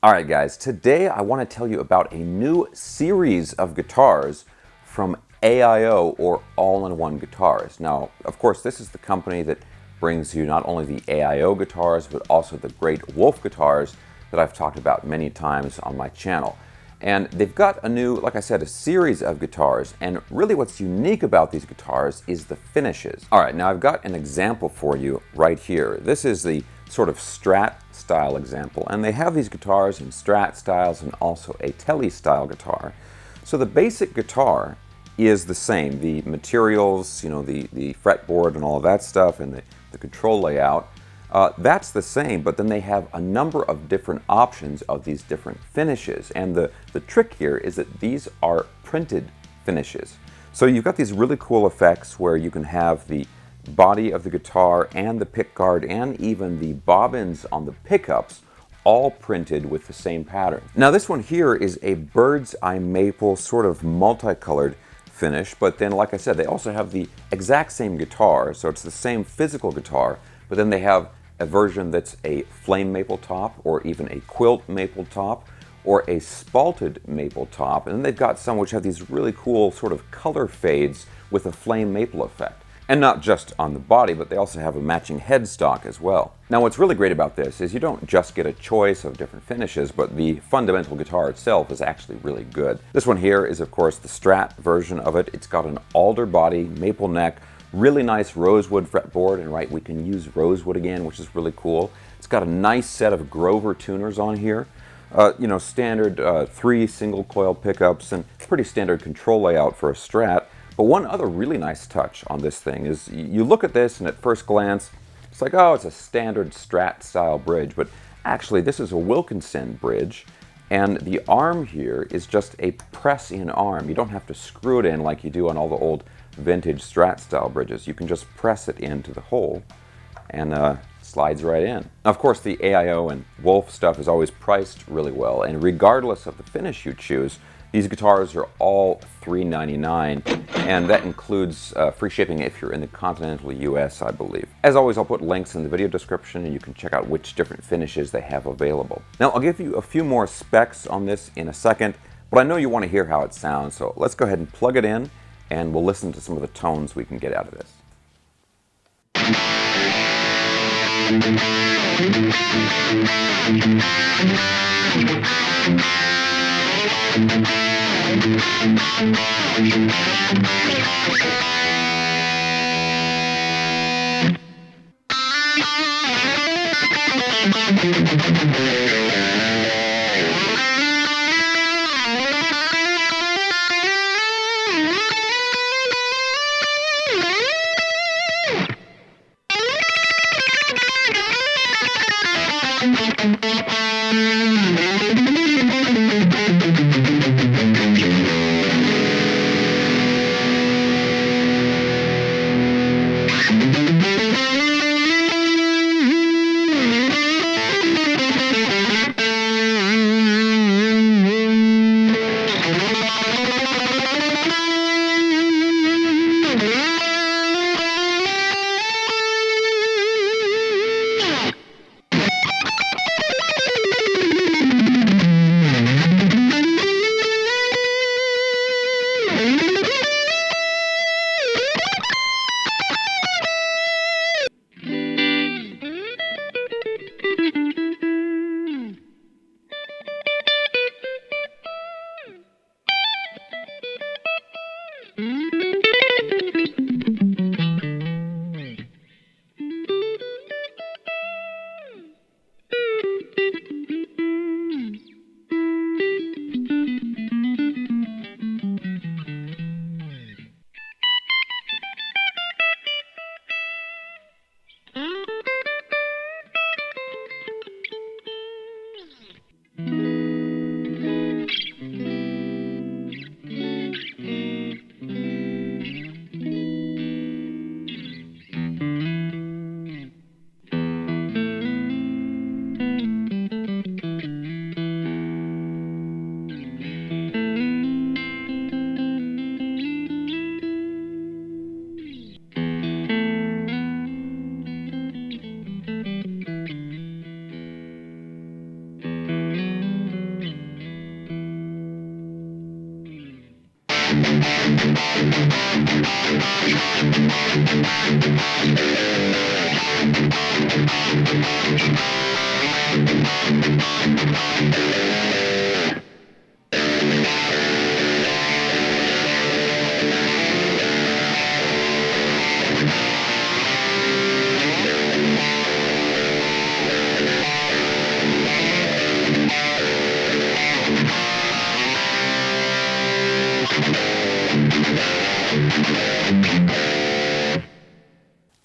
Alright guys, today I want to tell you about a new series of guitars from AIO, or All-in-One Guitars. Now, of course, this is the company that brings you not only the AIO guitars, but also the great Wolf guitars that I've talked about many times on my channel. And they've got a new, like I said, a series of guitars, and really what's unique about these guitars is the finishes. Alright, now I've got an example for you right here. This is the sort of Strat style example, and they have these guitars in Strat styles and also a Tele style guitar. So the basic guitar is the same. The materials, you know, the fretboard and all of that stuff, and the control layout, that's the same, but then they have a number of different options of these different finishes. And the trick here is that these are printed finishes. So you've got these really cool effects where you can have the body of the guitar and the pickguard and even the bobbins on the pickups all printed with the same pattern. Now this one here is a bird's eye maple sort of multicolored finish, but then like I said, they also have the exact same guitar, so it's the same physical guitar, but then they have a version that's a flame maple top, or even a quilt maple top, or a spalted maple top, and then they've got some which have these really cool sort of color fades with a flame maple effect. And not just on the body, but they also have a matching headstock as well. Now what's really great about this is you don't just get a choice of different finishes, but the fundamental guitar itself is actually really good. This one here is of course the Strat version of it. It's got an alder body, maple neck, really nice rosewood fretboard, and right, we can use rosewood again, which is really cool. It's got a nice set of Grover tuners on here. You know, standard 3 single coil pickups and pretty standard control layout for a Strat. But one other really nice touch on this thing is you look at this and at first glance, it's like, oh, it's a standard Strat style bridge, but actually this is a Wilkinson bridge, and the arm here is just a press-in arm. You don't have to screw it in like you do on all the old vintage Strat style bridges. You can just press it into the hole and slides right in. Now, of course, the AIO and Wolf stuff is always priced really well, and regardless of the finish you choose, these guitars are all $399, and that includes free shipping if you're in the continental US, I believe. As always, I'll put links in the video description and you can check out which different finishes they have available. Now, I'll give you a few more specs on this in a second, but I know you want to hear how it sounds, so let's go ahead and plug it in and we'll listen to some of the tones we can get out of this.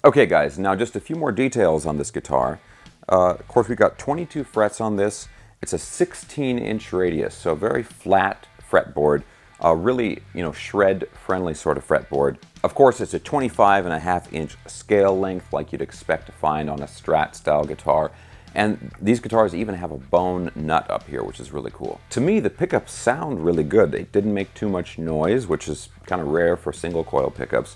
Okay guys, now just a few more details on this guitar. Of course we've got 22 frets on this. It's a 16-inch radius, so very flat fretboard. Really, shred friendly sort of fretboard. Of course it's a 25.5-inch scale length like you'd expect to find on a Strat style guitar. And these guitars even have a bone nut up here, which is really cool. To me, the pickups sound really good. They didn't make too much noise, which is kind of rare for single coil pickups.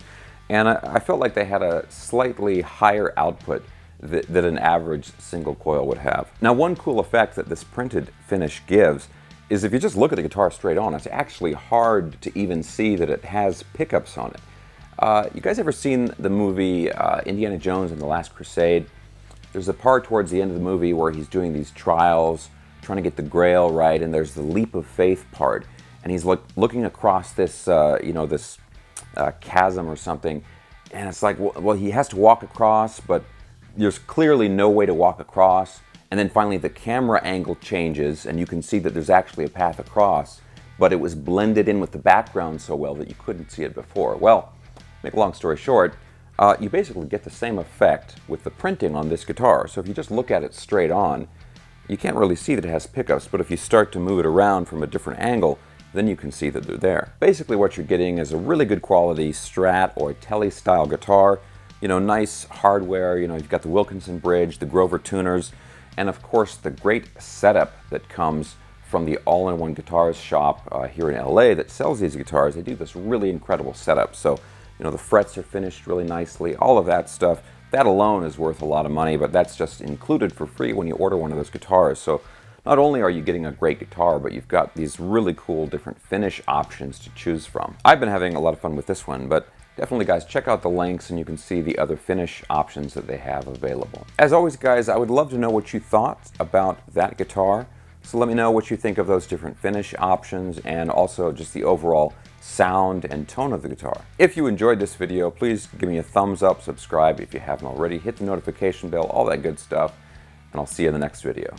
And I felt like they had a slightly higher output that an average single coil would have. Now, one cool effect that this printed finish gives is if you just look at the guitar straight on, it's actually hard to even see that it has pickups on it. You guys ever seen the movie Indiana Jones and the Last Crusade? There's a part towards the end of the movie where he's doing these trials, trying to get the grail right, and there's the leap of faith part. And he's looking across this, this chasm or something, and it's like, well, he has to walk across, but there's clearly no way to walk across, and then finally the camera angle changes and you can see that there's actually a path across, but it was blended in with the background so well that you couldn't see it before. Well, make a long story short, you basically get the same effect with the printing on this guitar. So if you just look at it straight on, you can't really see that it has pickups, but if you start to move it around from a different angle, then you can see that they're there. Basically what you're getting is a really good quality Strat or Tele style guitar. Nice hardware, you've got the Wilkinson bridge, the Grover tuners, and of course the great setup that comes from the all-in-one guitars shop here in LA that sells these guitars. They do this really incredible setup. So, the frets are finished really nicely, all of that stuff. That alone is worth a lot of money, but that's just included for free when you order one of those guitars. So not only are you getting a great guitar, but you've got these really cool different finish options to choose from. I've been having a lot of fun with this one, but definitely guys, check out the links and you can see the other finish options that they have available. As always guys, I would love to know what you thought about that guitar. So let me know what you think of those different finish options and also just the overall sound and tone of the guitar. If you enjoyed this video, please give me a thumbs up, subscribe if you haven't already, hit the notification bell, all that good stuff, and I'll see you in the next video.